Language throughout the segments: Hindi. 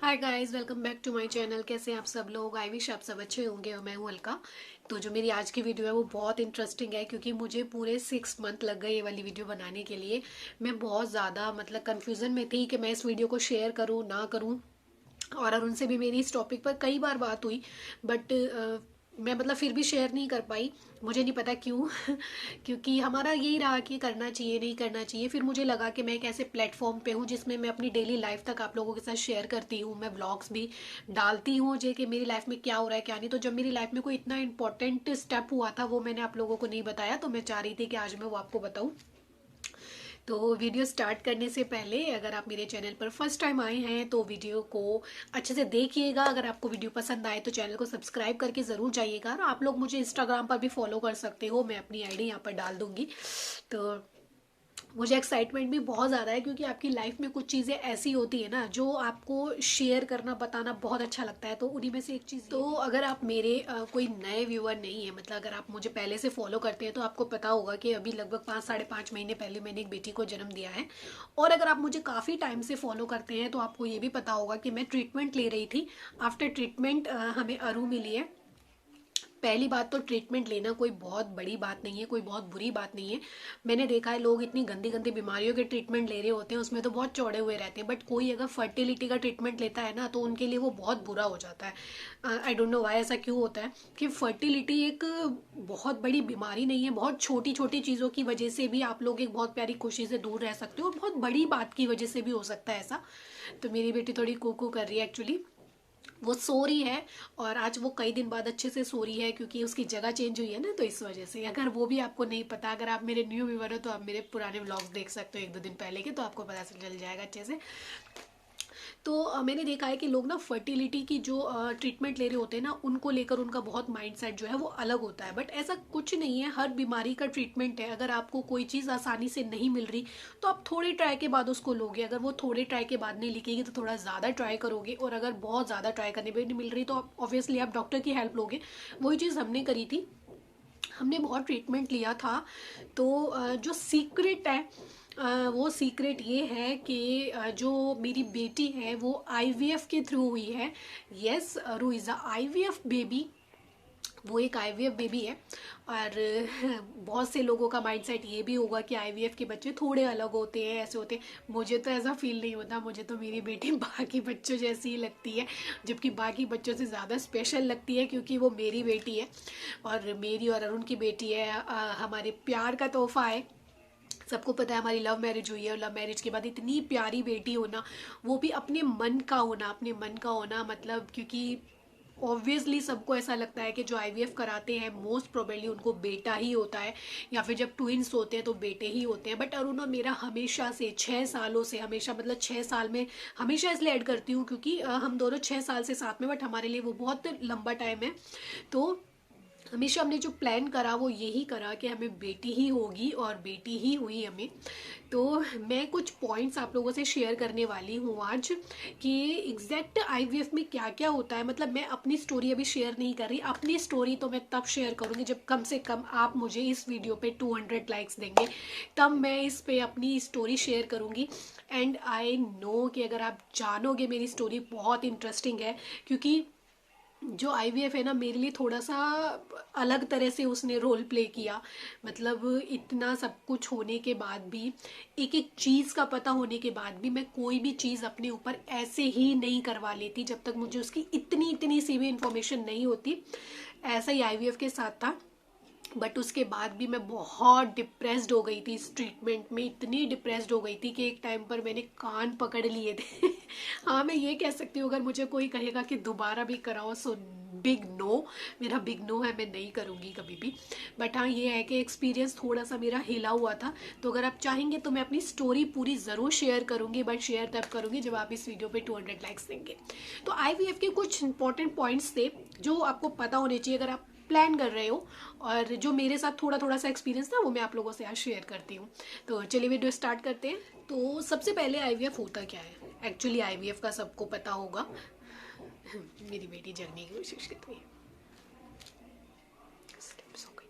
Hi guys, welcome back to my channel. कैसे हैं आप सब लोग? आई विश आप सब अच्छे होंगे और मैं हूं अलका। तो जो मेरी आज की वीडियो है वो बहुत इंटरेस्टिंग है क्योंकि मुझे पूरे 6 मंथ लग गए ये वाली वीडियो बनाने के लिए। मैं बहुत ज़्यादा मतलब कंफ्यूजन में थी कि मैं इस वीडियो को शेयर करूं ना करूं। और अरुण से भी मेरी इस टॉपिक पर कई बार बात हुई, बट मैं मतलब फिर भी शेयर नहीं कर पाई। मुझे नहीं पता क्यों क्योंकि हमारा यही रहा कि करना चाहिए नहीं करना चाहिए। फिर मुझे लगा कि मैं एक ऐसे प्लेटफॉर्म पे हूँ जिसमें मैं अपनी डेली लाइफ तक आप लोगों के साथ शेयर करती हूँ। मैं ब्लॉग्स भी डालती हूँ जे कि मेरी लाइफ में क्या हो रहा है क्या नहीं। तो जब मेरी लाइफ में कोई इतना इंपॉर्टेंट स्टेप हुआ था वो मैंने आप लोगों को नहीं बताया, तो मैं चाह रही थी कि आज मैं वो आपको बताऊँ। तो वीडियो स्टार्ट करने से पहले अगर आप मेरे चैनल पर फर्स्ट टाइम आए हैं तो वीडियो को अच्छे से देखिएगा। अगर आपको वीडियो पसंद आए तो चैनल को सब्सक्राइब करके ज़रूर जाइएगा। और आप लोग मुझे इंस्टाग्राम पर भी फॉलो कर सकते हो, मैं अपनी आईडी यहाँ पर डाल दूँगी। तो मुझे एक्साइटमेंट भी बहुत ज़्यादा है क्योंकि आपकी लाइफ में कुछ चीज़ें ऐसी होती है ना जो आपको शेयर करना बताना बहुत अच्छा लगता है। तो उन्हीं में से एक चीज़, तो अगर आप मेरे कोई नए व्यूअर नहीं है, मतलब अगर आप मुझे पहले से फॉलो करते हैं तो आपको पता होगा कि अभी लगभग 5 साढ़े 5 महीने पहले मैंने एक बेटी को जन्म दिया है। और अगर आप मुझे काफ़ी टाइम से फॉलो करते हैं तो आपको ये भी पता होगा कि मैं ट्रीटमेंट ले रही थी। आफ्टर ट्रीटमेंट हमें अरू मिली है। पहली बात तो ट्रीटमेंट लेना कोई बहुत बड़ी बात नहीं है, कोई बहुत बुरी बात नहीं है। मैंने देखा है लोग इतनी गंदी गंदी बीमारियों के ट्रीटमेंट ले रहे होते हैं, उसमें तो बहुत चौड़े हुए रहते हैं। बट कोई अगर फर्टिलिटी का ट्रीटमेंट लेता है ना तो उनके लिए वो बहुत बुरा हो जाता है। आई डोंट नो वाई ऐसा क्यों होता है कि फर्टिलिटी एक बहुत बड़ी बीमारी नहीं है। बहुत छोटी छोटी चीज़ों की वजह से भी आप लोग एक बहुत प्यारी खुशी से दूर रह सकते हो और बहुत बड़ी बात की वजह से भी हो सकता है ऐसा। तो मेरी बेटी थोड़ी कूकू कर रही है एक्चुअली, वो सो रही है। और आज वो कई दिन बाद अच्छे से सो रही है क्योंकि उसकी जगह चेंज हुई है ना, तो इस वजह से। अगर वो भी आपको नहीं पता, अगर आप मेरे न्यू व्यूवर हो तो आप मेरे पुराने व्लॉग्स देख सकते हो 1 2 दिन पहले के, तो आपको पता चल जाएगा अच्छे से। तो मैंने देखा है कि लोग ना फर्टिलिटी की जो ट्रीटमेंट ले रहे होते हैं ना उनको लेकर उनका बहुत माइंडसेट जो है वो अलग होता है। बट ऐसा कुछ नहीं है, हर बीमारी का ट्रीटमेंट है। अगर आपको कोई चीज़ आसानी से नहीं मिल रही तो आप थोड़े ट्राई के बाद उसको लोगे। अगर वो थोड़े ट्राई के बाद नहीं लिखेगी तो थोड़ा ज़्यादा ट्राई करोगे, और अगर बहुत ज़्यादा ट्राई करने पर नहीं मिल रही तो ऑब्वियसली आप डॉक्टर की हेल्प लोगे। वही चीज़ हमने करी थी, हमने बहुत ट्रीटमेंट लिया था। तो जो सीक्रेट है वो सीक्रेट ये है कि जो मेरी बेटी है वो आईवीएफ के थ्रू हुई है। यस, रू इज़ अ आईवीएफ बेबी। वो एक आईवीएफ बेबी है। और बहुत से लोगों का माइंडसेट ये भी होगा कि आईवीएफ के बच्चे थोड़े अलग होते हैं, ऐसे होते हैं। मुझे तो ऐसा फील नहीं होता, मुझे तो मेरी बेटी बाकी बच्चों जैसी ही लगती है, जबकि बाकी बच्चों से ज़्यादा स्पेशल लगती है क्योंकि वो मेरी बेटी है। और मेरी और अरुण की बेटी है, हमारे प्यार का तोहफा है। सबको पता है हमारी लव मैरिज हुई है, और लव मैरिज के बाद इतनी प्यारी बेटी होना, वो भी अपने मन का होना, अपने मन का होना, मतलब क्योंकि ऑब्वियसली सबको ऐसा लगता है कि जो आईवीएफ कराते हैं मोस्ट प्रोबेबली उनको बेटा ही होता है, या फिर जब ट्विंस होते हैं तो बेटे ही होते हैं। बट अरुण और मेरा हमेशा से 6 सालों से, हमेशा मतलब 6 साल में, हमेशा इसलिए ऐड करती हूँ क्योंकि हम दोनों 6 साल से साथ में, बट हमारे लिए वो बहुत लंबा टाइम है। तो हमेशा हमने जो प्लान करा वो यही करा कि हमें बेटी ही होगी, और बेटी ही हुई हमें। तो मैं कुछ पॉइंट्स आप लोगों से शेयर करने वाली हूँ आज कि एग्जैक्ट आईवीएफ में क्या क्या होता है। मतलब मैं अपनी स्टोरी अभी शेयर नहीं कर रही, अपनी स्टोरी तो मैं तब शेयर करूँगी जब कम से कम आप मुझे इस वीडियो पे 200 लाइक्स देंगे, तब मैं इस पे अपनी स्टोरी शेयर करूँगी। एंड आई नो कि अगर आप जानोगे मेरी स्टोरी बहुत इंटरेस्टिंग है, क्योंकि जो आईवीएफ है ना मेरे लिए थोड़ा सा अलग तरह से उसने रोल प्ले किया। मतलब इतना सब कुछ होने के बाद भी, एक एक चीज़ का पता होने के बाद भी, मैं कोई भी चीज़ अपने ऊपर ऐसे ही नहीं करवा लेती जब तक मुझे उसकी इतनी इतनी सी भी इंफॉर्मेशन नहीं होती। ऐसा ही आईवीएफ के साथ था। बट उसके बाद भी मैं बहुत डिप्रेस्ड हो गई थी इस ट्रीटमेंट में, इतनी डिप्रेस्ड हो गई थी कि एक टाइम पर मैंने कान पकड़ लिए थे हाँ, मैं ये कह सकती हूँ अगर मुझे कोई कहेगा कि दोबारा भी कराओ, सो बिग नो, मेरा बिग नो है, मैं नहीं करूँगी कभी भी। बट हाँ, ये है कि एक्सपीरियंस थोड़ा सा मेरा हिला हुआ था। तो अगर आप चाहेंगे तो मैं अपनी स्टोरी पूरी ज़रूर शेयर करूँगी, बट शेयर तब करूँगी जब आप इस वीडियो पे 200 लाइक्स देंगे। तो आईवीएफ के कुछ इंपॉर्टेंट पॉइंट्स थे जो आपको पता होने चाहिए अगर आप प्लान कर रहे हो, और जो मेरे साथ थोड़ा थोड़ा सा एक्सपीरियंस था वो मैं आप लोगों से आज शेयर करती हूँ। तो चलिए वीडियो स्टार्ट करते हैं। तो सबसे पहले आईवीएफ होता क्या है? एक्चुअली आईवीएफ का सबको पता होगा मेरी बेटी जगने की कोशिश कर रही है, स्टेप्स हो गई।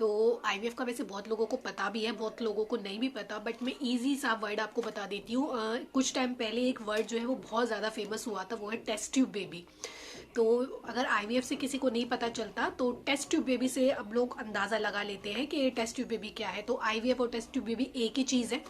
तो आईवीएफ का वैसे बहुत लोगों को पता भी है, बहुत लोगों को नहीं भी पता, बट मैं इजी सा वर्ड आपको बता देती हूँ। कुछ टाइम पहले एक वर्ड जो है वो बहुत ज़्यादा फेमस हुआ था, वो है टेस्ट ट्यूब बेबी। तो अगर आईवीएफ से किसी को नहीं पता चलता तो टेस्ट ट्यूब बेबी से अब लोग अंदाज़ा लगा लेते हैं कि टेस्ट ट्यूब बेबी क्या है। तो आईवीएफ और टेस्ट ट्यूब बेबी एक ही चीज़ है।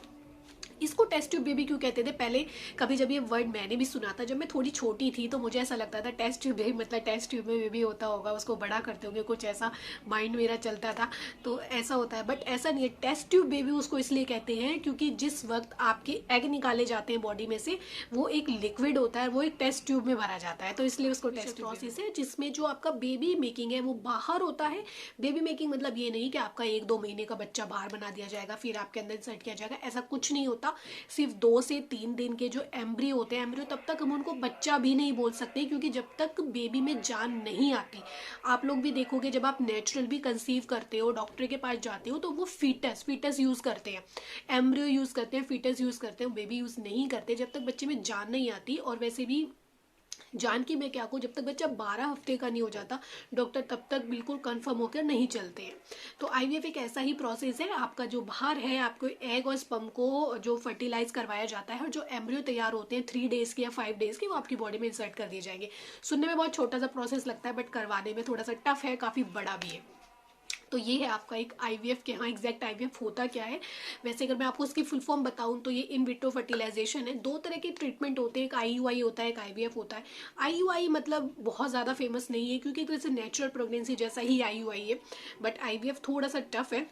इसको टेस्ट ट्यूब बेबी क्यों कहते थे पहले, कभी जब ये वर्ड मैंने भी सुना था जब मैं थोड़ी छोटी थी, तो मुझे ऐसा लगता था टेस्ट ट्यूब बेबी मतलब टेस्ट ट्यूब में बेबी होता होगा, उसको बड़ा करते होंगे, कुछ ऐसा माइंड मेरा चलता था। तो ऐसा होता है, बट ऐसा नहीं है। टेस्ट ट्यूब बेबी उसको इसलिए कहते हैं क्योंकि जिस वक्त आपके एग निकाले जाते हैं बॉडी में से, वो एक लिक्विड होता है, वो एक टेस्ट ट्यूब में भरा जाता है, तो इसलिए उसको टेस्ट प्रोसेस है जिसमें जो आपका बेबी मेकिंग है वो बाहर होता है। बेबी मेकिंग मतलब ये नहीं कि आपका 1-2 महीने का बच्चा बाहर बना दिया जाएगा फिर आपके अंदर इंसर्ट किया जाएगा, ऐसा कुछ नहीं होता। सिर्फ 2 से 3 दिन के जो एम्ब्रियो होते हैं, एम्ब्रियो तब तक हम उनको बच्चा भी नहीं बोल सकते, क्योंकि जब तक बेबी में जान नहीं आती, आप लोग भी देखोगे जब आप नेचुरल भी कंसीव करते हो, डॉक्टर के पास जाते हो, तो वो फीटस यूज करते हैं, एम्ब्रियो यूज करते हैं, फीटस यूज करते हैं, बेबी यूज नहीं करते जब तक बच्चे में जान नहीं आती। और वैसे भी जान की मैं क्या कहूँ, जब तक बच्चा 12 हफ्ते का नहीं हो जाता, डॉक्टर तब तक बिल्कुल कंफर्म होकर नहीं चलते हैं। तो आईवीएफ एक ऐसा ही प्रोसेस है, आपका जो बाहर है, आपको एग और स्पर्म को जो फर्टिलाइज करवाया जाता है, और जो एम्ब्रियो तैयार होते हैं 3 डेज के या 5 डेज के, वो आपकी बॉडी में इंसर्ट कर दिए जाएंगे। सुनने में बहुत छोटा सा प्रोसेस लगता है, बट करवाने में थोड़ा सा टफ है, काफ़ी बड़ा भी है। तो ये है आपका एक आईवीएफ के, हाँ एग्जैक्ट आईवीएफ होता क्या है। वैसे अगर मैं आपको उसकी फुल फॉर्म बताऊं तो ये इन विट्रो फर्टिलाइजेशन है। 2 तरह के ट्रीटमेंट होते हैं, एक आईयूआई होता है, एक आईवीएफ होता है। आईयूआई मतलब बहुत ज़्यादा फेमस नहीं है क्योंकि तो जैसे नेचुरल प्रेगनेंसी जैसा ही आईयूआई है, बट आईवीएफ थोड़ा सा टफ है।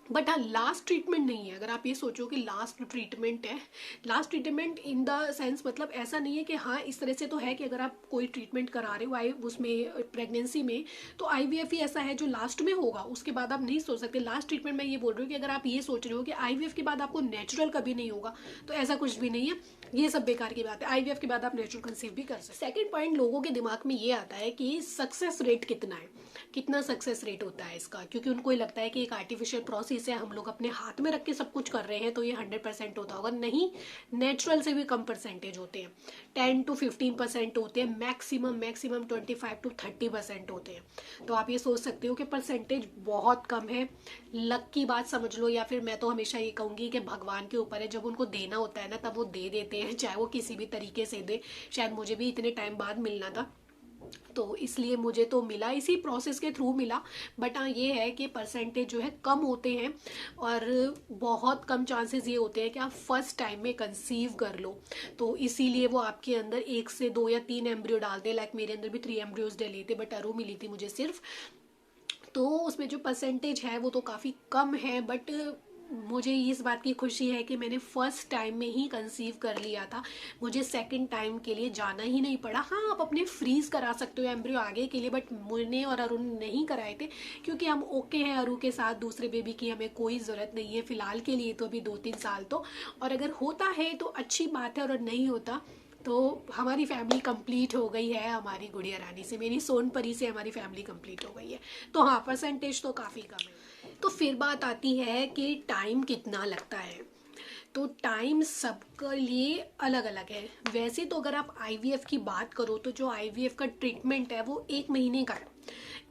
बट हाँ, लास्ट ट्रीटमेंट नहीं है। अगर आप ये सोचो कि लास्ट ट्रीटमेंट है, last treatment in the sense मतलब ऐसा नहीं है कि हाँ इस तरह से तो है कि अगर आप कोई ट्रीटमेंट करा रहे हो उसमें प्रेगनेंसी में, तो आईवीएफ ही ऐसा है जो लास्ट में होगा, उसके बाद आप नहीं सोच सकते। लास्ट ट्रीटमेंट मैं ये बोल रही हूँ कि अगर आप ये सोच रहे हो कि आईवीएफ के बाद आपको नेचुरल कभी नहीं होगा, तो ऐसा कुछ भी नहीं है, ये सब बेकार की बात है। आईवीएफ के बाद आप नेचुरल कंसीव भी कर सकते। सेकंड पॉइंट लोगों के दिमाग में ये आता है कि सक्सेस रेट कितना है, कितना सक्सेस रेट होता है इसका, क्योंकि उनको ये लगता है कि एक आर्टिफिशियल प्रोसेस है, हम लोग अपने हाथ में रख के सब कुछ कर रहे हैं, तो ये 100% होता होगा। नहीं, नेचुरल से भी कम परसेंटेज होते हैं, 10 to 15% होते हैं, मैक्सिमम 25 to 30% होते हैं। तो आप ये सोच सकते हो कि परसेंटेज बहुत कम है। लक की बात समझ लो, या फिर मैं तो हमेशा ये कहूँगी कि भगवान के ऊपर है, जब उनको देना होता है ना तब वो दे देते हैं, चाहे वो किसी भी तरीके से दे। शायद मुझे भी इतने टाइम बाद मिलना था, तो इसलिए मुझे तो मिला, इसी प्रोसेस के थ्रू मिला। बट हाँ ये है कि परसेंटेज जो है कम होते हैं, और बहुत कम चांसेस ये होते हैं कि आप फर्स्ट टाइम में कंसीव कर लो। तो इसीलिए वो आपके अंदर 1 से 2 या 3 एम्ब्रियो डालते हैं। लाइक मेरे अंदर भी 3 एम्ब्रियोज डले थे, बट अरू मिली थी मुझे सिर्फ। तो उसमें जो परसेंटेज है वो तो काफ़ी कम है, बट मुझे इस बात की खुशी है कि मैंने फर्स्ट टाइम में ही कंसीव कर लिया था, मुझे सेकंड टाइम के लिए जाना ही नहीं पड़ा। हाँ आप अपने फ्रीज करा सकते हो एम्ब्रियो आगे के लिए, बट मैंने और अरुण नहीं कराए थे क्योंकि हम ओके हैं अरु के साथ, दूसरे बेबी की हमें कोई ज़रूरत नहीं है फिलहाल के लिए, तो अभी 2-3 साल तो। और अगर होता है तो अच्छी बात है, और नहीं होता तो हमारी फैमिली कंप्लीट हो गई है, हमारी गुड़िया रानी से, मेरी सोनपरी से हमारी फैमिली कंप्लीट हो गई है। तो हाँ परसेंटेज तो काफ़ी कम है। तो फिर बात आती है कि टाइम कितना लगता है। तो टाइम सबके लिए अलग अलग है। वैसे तो अगर आप आईवीएफ की बात करो तो जो आईवीएफ का ट्रीटमेंट है वो 1 महीने का है,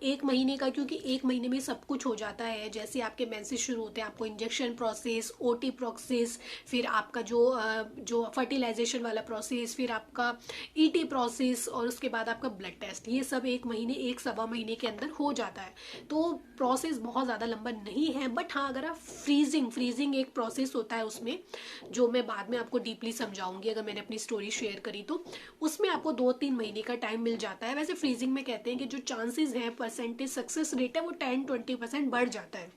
1 महीने का, क्योंकि 1 महीने में सब कुछ हो जाता है। जैसे आपके मेंसेस शुरू होते हैं, आपको इंजेक्शन प्रोसेस, ओटी प्रोसेस, फिर आपका जो फर्टिलाइजेशन वाला प्रोसेस, फिर आपका ईटी प्रोसेस, और उसके बाद आपका ब्लड टेस्ट, ये सब 1 महीने 1-1.25 महीने के अंदर हो जाता है। तो प्रोसेस बहुत ज़्यादा लंबा नहीं है। बट हाँ अगर आप फ्रीजिंग एक प्रोसेस होता है उसमें, जो मैं बाद में आपको डीपली समझाऊंगी अगर मैंने अपनी स्टोरी शेयर करी, तो उसमें आपको 2-3 महीने का टाइम मिल जाता है। वैसे फ्रीजिंग में कहते हैं कि जो चांसेस हैं, परसेंटेज सक्सेस रेट है, वो 10-20% बढ़ जाता है।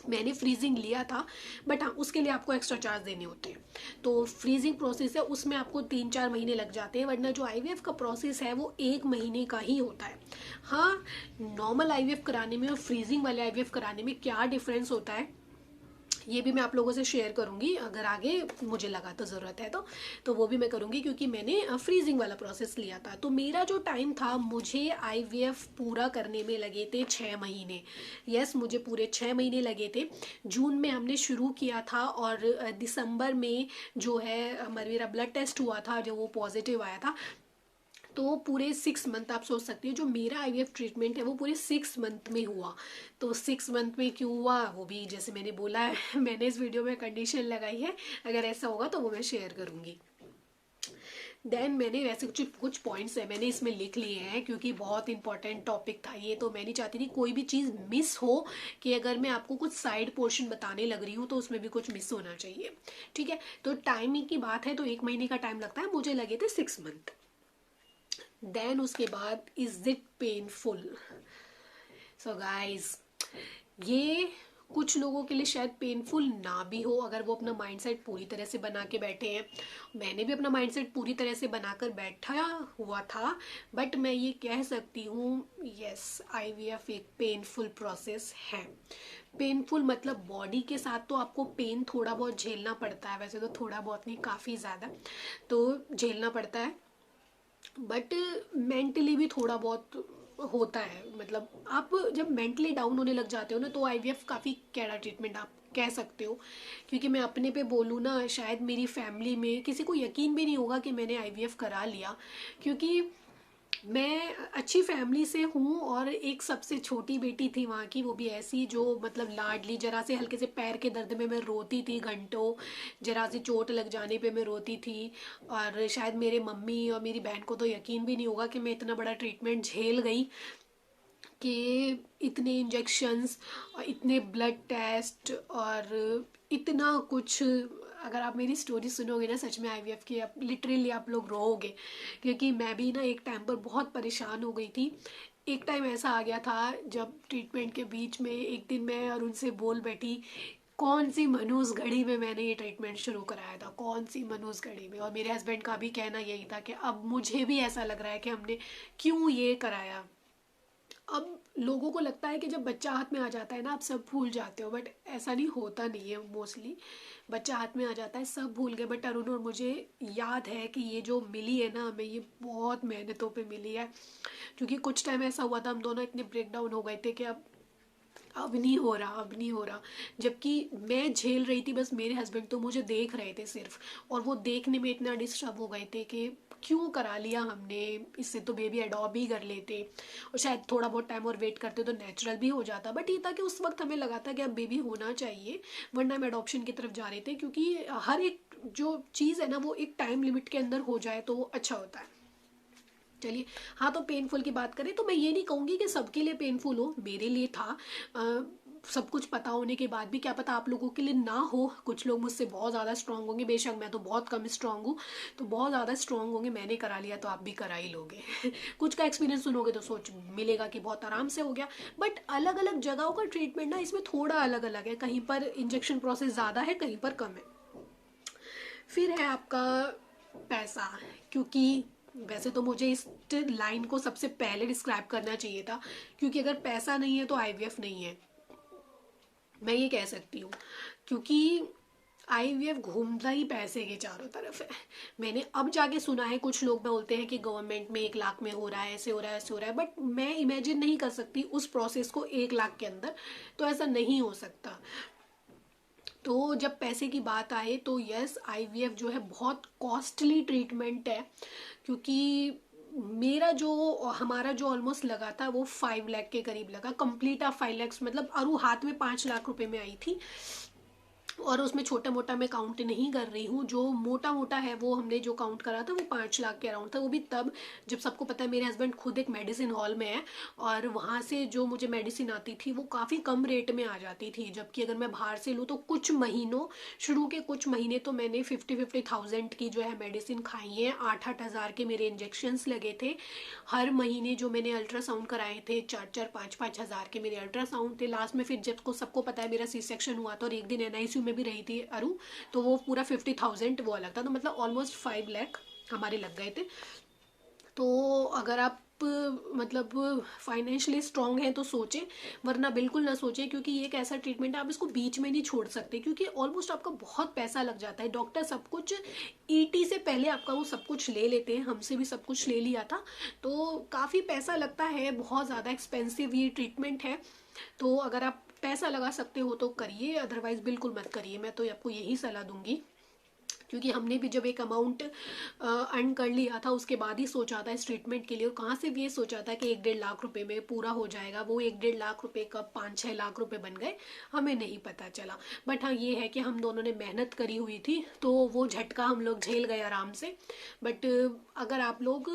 मैंने फ्रीजिंग लिया था, बट हाँ उसके लिए आपको एक्स्ट्रा चार्ज देने होते हैं। तो फ्रीजिंग प्रोसेस है, उसमें आपको 3-4 महीने लग जाते हैं, वरना जो आईवीएफ का प्रोसेस है वो 1 महीने का ही होता है। हाँ नॉर्मल आईवीएफ कराने में और फ्रीजिंग वाले आईवीएफ कराने में क्या डिफरेंस होता है ये भी मैं आप लोगों से शेयर करूंगी, अगर आगे मुझे लगा तो ज़रूरत है तो वो भी मैं करूंगी, क्योंकि मैंने फ्रीजिंग वाला प्रोसेस लिया था। तो मेरा जो टाइम था, मुझे आईवीएफ पूरा करने में लगे थे 6 महीने। यस मुझे पूरे 6 महीने लगे थे। जून में हमने शुरू किया था, और दिसंबर में जो है मेरा ब्लड टेस्ट हुआ था, जो वो पॉजिटिव आया था। तो पूरे 6 मंथ आप सोच सकते हो जो मेरा आईवीएफ ट्रीटमेंट है वो पूरे 6 मंथ में हुआ। तो 6 मंथ में क्यों हुआ वो भी जैसे मैंने बोला है मैंने इस वीडियो में कंडीशन लगाई है, अगर ऐसा होगा तो वो मैं शेयर करूँगी। देन मैंने वैसे कुछ कुछ पॉइंट्स है मैंने इसमें लिख लिए हैं क्योंकि बहुत इंपॉर्टेंट टॉपिक था ये, तो मैं नहीं चाहती थी कोई भी चीज़ मिस हो, कि अगर मैं आपको कुछ साइड पोर्शन बताने लग रही हूँ तो उसमें भी कुछ मिस होना चाहिए। ठीक है, तो टाइमिंग की बात है तो 1 महीने का टाइम लगता है, मुझे लगे थे 6 मंथ। देन उसके बाद is it painful? So guys, ये कुछ लोगों के लिए शायद पेनफुल ना भी हो अगर वो अपना माइंडसेट पूरी तरह से बना के बैठे हैं। मैंने भी अपना माइंडसेट पूरी तरह से बनाकर बैठा हुआ था, बट मैं ये कह सकती हूँ यस, आईवीएफ एक पेनफुल प्रोसेस है। पेनफुल मतलब बॉडी के साथ तो आपको पेन थोड़ा बहुत झेलना पड़ता है, वैसे तो थोड़ा बहुत नहीं काफ़ी ज़्यादा तो झेलना पड़ता है, बट मेंटली भी थोड़ा बहुत होता है। मतलब आप जब मेंटली डाउन होने लग जाते हो ना तो आईवीएफ काफ़ी कैड़ा ट्रीटमेंट आप कह सकते हो। क्योंकि मैं अपने पे बोलूँ ना, शायद मेरी फैमिली में किसी को यकीन भी नहीं होगा कि मैंने आईवीएफ करा लिया, क्योंकि मैं अच्छी फैमिली से हूँ और एक सबसे छोटी बेटी थी वहाँ की, वो भी ऐसी जो मतलब लाडली, जरा से हल्के से पैर के दर्द में मैं रोती थी घंटों, जरा सी चोट लग जाने पे मैं रोती थी। और शायद मेरे मम्मी और मेरी बहन को तो यकीन भी नहीं होगा कि मैं इतना बड़ा ट्रीटमेंट झेल गई, कि इतने इंजेक्शंस और इतने ब्लड टेस्ट और इतना कुछ। अगर आप मेरी स्टोरी सुनोगे ना सच में आईवीएफ की, आप लिटरली आप लोग रोओगे, क्योंकि मैं भी ना एक टाइम पर बहुत परेशान हो गई थी। एक टाइम ऐसा आ गया था जब ट्रीटमेंट के बीच में एक दिन मैं और उनसे बोल बैठी, कौन सी मनूस घड़ी में मैंने ये ट्रीटमेंट शुरू कराया था, कौन सी मनूस घड़ी में। और मेरे हस्बैंड का भी कहना यही था कि अब मुझे भी ऐसा लग रहा है कि हमने क्यों ये कराया। अब लोगों को लगता है कि जब बच्चा हाथ में आ जाता है ना आप सब भूल जाते हो, बट ऐसा नहीं होता, नहीं है मोस्टली। बच्चा हाथ में आ जाता है सब भूल गए, बट अरुण और मुझे याद है कि ये जो मिली है ना हमें, ये बहुत मेहनतों पे मिली है। क्योंकि कुछ टाइम ऐसा हुआ था हम दोनों इतने ब्रेक डाउन हो गए थे कि अब नहीं हो रहा, अब नहीं हो रहा। जबकि मैं झेल रही थी, बस मेरे हस्बैंड तो मुझे देख रहे थे सिर्फ, और वो देखने में इतना डिस्टर्ब हो गए थे कि क्यों करा लिया हमने, इससे तो बेबी अडॉप्ट भी कर लेते और शायद थोड़ा बहुत टाइम और वेट करते तो नेचुरल भी हो जाता। बट ये था कि उस वक्त हमें लगा था कि अब बेबी होना चाहिए, वरना हम अडॉप्शन की तरफ जा रहे थे, क्योंकि हर एक जो चीज़ है ना वो एक टाइम लिमिट के अंदर हो जाए तो वो अच्छा होता है। चलिए, हाँ, तो पेनफुल की बात करें तो मैं ये नहीं कहूँगी कि सबके लिए पेनफुल हो, मेरे लिए था। सब कुछ पता होने के बाद भी क्या पता आप लोगों के लिए ना हो। कुछ लोग मुझसे बहुत ज़्यादा स्ट्रांग होंगे, बेशक मैं तो बहुत कम स्ट्रांग हूँ, तो बहुत ज़्यादा स्ट्रांग होंगे, मैंने करा लिया तो आप भी करा ही लोगे कुछ का एक्सपीरियंस सुनोगे तो सोच मिलेगा कि बहुत आराम से हो गया। बट अलग अलग जगहों का ट्रीटमेंट ना इसमें थोड़ा अलग अलग है, कहीं पर इंजेक्शन प्रोसेस ज़्यादा है, कहीं पर कम है। फिर है आपका पैसा, क्योंकि वैसे तो मुझे इस लाइन को सबसे पहले डिस्क्राइब करना चाहिए था, क्योंकि अगर पैसा नहीं है तो आईवीएफ नहीं है, मैं ये कह सकती हूँ। क्योंकि आईवीएफ घूमता ही पैसे के चारों तरफ है। मैंने अब जाके सुना है कुछ लोग बोलते हैं कि गवर्नमेंट में 1 लाख में हो रहा है, ऐसे हो रहा है, ऐसे हो रहा है, बट मैं इमेजिन नहीं कर सकती उस प्रोसेस को 1 लाख के अंदर, तो ऐसा नहीं हो सकता। तो जब पैसे की बात आए तो यस, आईवीएफ जो है बहुत कॉस्टली ट्रीटमेंट है, क्योंकि मेरा जो हमारा जो ऑलमोस्ट लगा था वो 5 लाख के करीब लगा, कंप्लीट ऑफ 5 लाख, मतलब अरु हाथ में 5 लाख रुपए में आई थी। और उसमें छोटा मोटा मैं काउंट नहीं कर रही हूँ, जो मोटा मोटा है वो हमने जो काउंट करा था वो 5 लाख के अराउंड था। वो भी तब जब सबको पता है मेरे हस्बैंड खुद एक मेडिसिन हॉल में है, और वहाँ से जो मुझे मेडिसिन आती थी वो काफ़ी कम रेट में आ जाती थी, जबकि अगर मैं बाहर से लूँ तो कुछ महीनों, शुरू के कुछ महीने तो मैंने 50,000 की जो है मेडिसिन खाई है, 8,000 के मेरे इंजेक्शन्स लगे थे। हर महीने जो मैंने अल्ट्रासाउंड कराए थे, 4,000 5,000 के मेरे अल्ट्रासाउंड थे। लास्ट में फिर जब को सबको पता है मेरा सी सेक्शन हुआ था और एक दिन एनआईसीयू में भी रही थी अरु, तो वो पूरा 50,000 वो अलग था, तो मतलब ऑलमोस्ट 5 लाख हमारे लग गए थे। तो अगर आप मतलब फाइनेंशियली स्ट्रांग हैं तो सोचें, वरना बिल्कुल ना सोचें, क्योंकि ये एक ऐसा ट्रीटमेंट है आप इसको बीच में नहीं छोड़ सकते, क्योंकि ऑलमोस्ट आपका बहुत पैसा लग जाता है। डॉक्टर सब कुछ ईटी से पहले आपका वो सब कुछ ले लेते हैं, हमसे भी सब कुछ ले लिया था, तो काफ़ी पैसा लगता है, बहुत ज़्यादा एक्सपेंसिव ये ट्रीटमेंट है। तो अगर आप पैसा लगा सकते हो तो करिए, अदरवाइज बिल्कुल मत करिए, मैं तो आपको यही सलाह दूंगी। क्योंकि हमने भी जब एक अमाउंट अर्न कर लिया था उसके बाद ही सोचा था इस ट्रीटमेंट के लिए, और कहाँ से भी ये सोचा था कि 1-1.5 लाख रुपए में पूरा हो जाएगा। वो 1-1.5 लाख रुपए कब 5-6 लाख रुपए बन गए हमें नहीं पता चला। बट हाँ ये है कि हम दोनों ने मेहनत करी हुई थी तो वो झटका हम लोग झेल गए आराम से। बट अगर आप लोग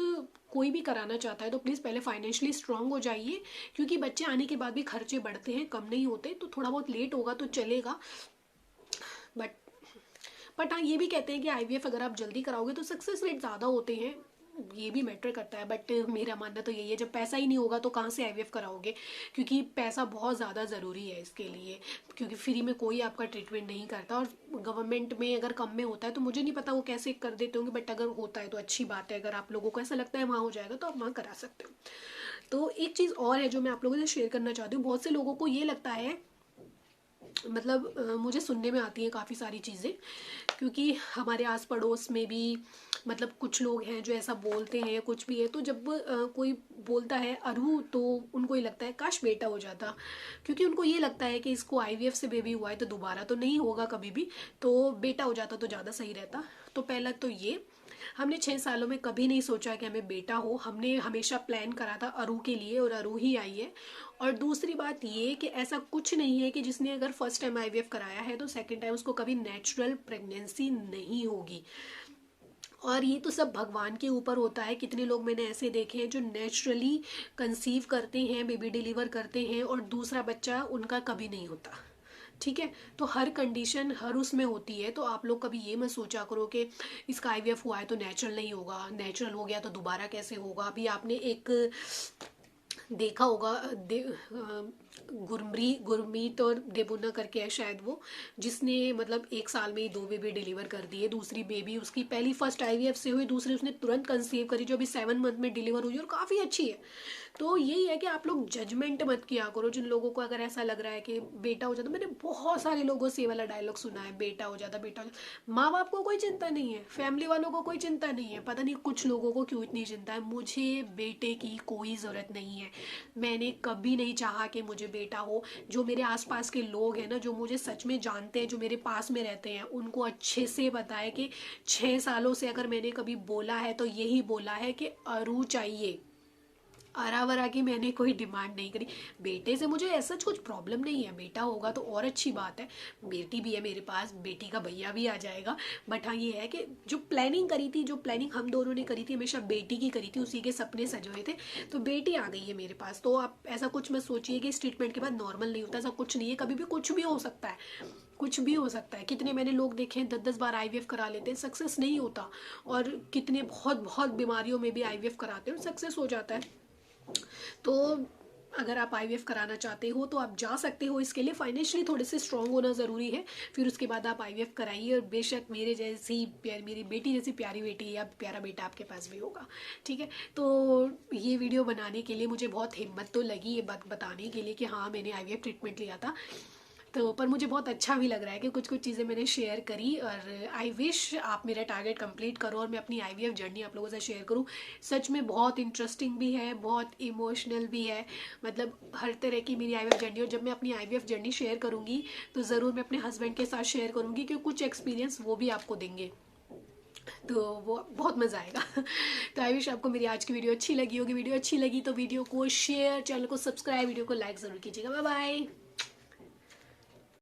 कोई भी कराना चाहता है तो प्लीज़ पहले फाइनेंशियली स्ट्रांग हो जाइए, क्योंकि बच्चे आने के बाद भी खर्चे बढ़ते हैं, कम नहीं होते। तो थोड़ा बहुत लेट होगा तो चलेगा। बट हाँ ये भी कहते हैं कि आईवीएफ अगर आप जल्दी कराओगे तो सक्सेस रेट ज़्यादा होते हैं, ये भी मैटर करता है। बट मेरा मानना तो यही है, जब पैसा ही नहीं होगा तो कहाँ से आईवीएफ कराओगे, क्योंकि पैसा बहुत ज़्यादा ज़रूरी है इसके लिए, क्योंकि फ्री में कोई आपका ट्रीटमेंट नहीं करता। और गवर्नमेंट में अगर कम में होता है तो मुझे नहीं पता वो कैसे कर देते होंगे, बट अगर होता है तो अच्छी बात है। अगर आप लोगों को ऐसा लगता है वहाँ हो जाएगा तो आप वहाँ करा सकते हो। तो एक चीज़ और है जो मैं आप लोगों से शेयर करना चाहती हूँ। बहुत से लोगों को ये लगता है, मतलब मुझे सुनने में आती हैं काफ़ी सारी चीज़ें, क्योंकि हमारे आस पड़ोस में भी मतलब कुछ लोग हैं जो ऐसा बोलते हैं या कुछ भी है, तो जब कोई बोलता है अरु तो उनको ये लगता है काश बेटा हो जाता, क्योंकि उनको ये लगता है कि इसको आईवीएफ से बेबी हुआ है तो दोबारा तो नहीं होगा कभी भी, तो बेटा हो जाता तो ज़्यादा सही रहता। तो पहला तो ये, हमने 6 सालों में कभी नहीं सोचा कि हमें बेटा हो, हमने हमेशा प्लान करा था अरु के लिए और अरु ही आई है। और दूसरी बात ये कि ऐसा कुछ नहीं है कि जिसने अगर फर्स्ट टाइम आईवीएफ कराया है तो सेकंड टाइम उसको कभी नेचुरल प्रेगनेंसी नहीं होगी। और ये तो सब भगवान के ऊपर होता है। कितने लोग मैंने ऐसे देखे हैं जो नेचुरली कंसीव करते हैं, बेबी डिलीवर करते हैं और दूसरा बच्चा उनका कभी नहीं होता। ठीक है, तो हर कंडीशन हर उसमें होती है। तो आप लोग कभी ये मत सोचा करो कि इसका आईवीएफ हुआ है तो नेचुरल नहीं होगा, नेचुरल हो गया तो दोबारा कैसे होगा। अभी आपने एक देखा होगा गुरमीत और देबुना करके है शायद वो, जिसने मतलब 1 साल में ही 2 बेबी डिलीवर कर दिए। दूसरी बेबी उसकी पहली फर्स्ट आईवीएफ से हुई, दूसरी उसने तुरंत कंसीव करी जो अभी 7 मंथ में डिलीवर हुई और काफ़ी अच्छी है। तो यही है कि आप लोग जजमेंट मत किया करो। जिन लोगों को अगर ऐसा लग रहा है कि बेटा हो जाता, मैंने बहुत सारे लोगों से ये वाला डायलॉग सुना है, बेटा हो जाता बेटा हो जाता। माँ बाप को कोई चिंता नहीं है, फैमिली वालों को कोई चिंता नहीं है, पता नहीं कुछ लोगों को क्यों इतनी चिंता है। मुझे बेटे की कोई ज़रूरत नहीं है, मैंने कभी नहीं चाहा कि मुझे बेटा हो। जो मेरे आसपास के लोग हैं ना, जो मुझे सच में जानते हैं, जो मेरे पास में रहते हैं, उनको अच्छे से पता है कि 6 सालों से अगर मैंने कभी बोला है तो यही बोला है कि अरु चाहिए। आरावरा की मैंने कोई डिमांड नहीं करी। बेटे से मुझे ऐसा कुछ प्रॉब्लम नहीं है, बेटा होगा तो और अच्छी बात है। बेटी भी है मेरे पास, बेटी का भैया भी आ जाएगा। बट हाँ ये है कि जो प्लानिंग करी थी, जो प्लानिंग हम दोनों ने करी थी, हमेशा बेटी की करी थी, उसी के सपने सजे हुए थे। तो बेटी आ गई है मेरे पास। तो आप ऐसा कुछ मत सोचिए कि इस ट्रीटमेंट के बाद नॉर्मल नहीं होता, ऐसा कुछ नहीं है। कभी भी कुछ भी हो सकता है, कुछ भी हो सकता है। कितने मैंने लोग देखे हैं 10-10 बार आईवीएफ करा लेते हैं, सक्सेस नहीं होता। और कितने बहुत बहुत बीमारियों में भी आईवीएफ कराते हैं और सक्सेस हो जाता है। तो अगर आप आईवीएफ कराना चाहते हो तो आप जा सकते हो। इसके लिए फाइनेंशियली थोड़े से स्ट्रांग होना ज़रूरी है, फिर उसके बाद आप आईवीएफ कराइए। और बेशक मेरे जैसी मेरी बेटी जैसी प्यारी बेटी या प्यारा बेटा आपके पास भी होगा। ठीक है, तो ये वीडियो बनाने के लिए मुझे बहुत हिम्मत तो लगी, ये बात बताने के लिए कि हाँ मैंने आईवीएफ ट्रीटमेंट लिया था। तो पर मुझे बहुत अच्छा भी लग रहा है कि कुछ कुछ चीज़ें मैंने शेयर करी। और आई विश आप मेरा टारगेट कंप्लीट करो और मैं अपनी आईवीएफ जर्नी आप लोगों से शेयर करूं। सच में बहुत इंटरेस्टिंग भी है, बहुत इमोशनल भी है, मतलब हर तरह की मेरी आईवीएफ जर्नी। और जब मैं अपनी आईवीएफ जर्नी शेयर करूंगी तो ज़रूर मैं अपने हस्बैंड के साथ शेयर करूंगी, क्योंकि कुछ एक्सपीरियंस वो भी आपको देंगे, तो वो बहुत मज़ा आएगा। तो आई विश आपको मेरी आज की वीडियो अच्छी लगी होगी। वीडियो अच्छी लगी तो वीडियो को शेयर, चैनल को सब्सक्राइब, वीडियो को लाइक ज़रूर कीजिएगा। Bye bye.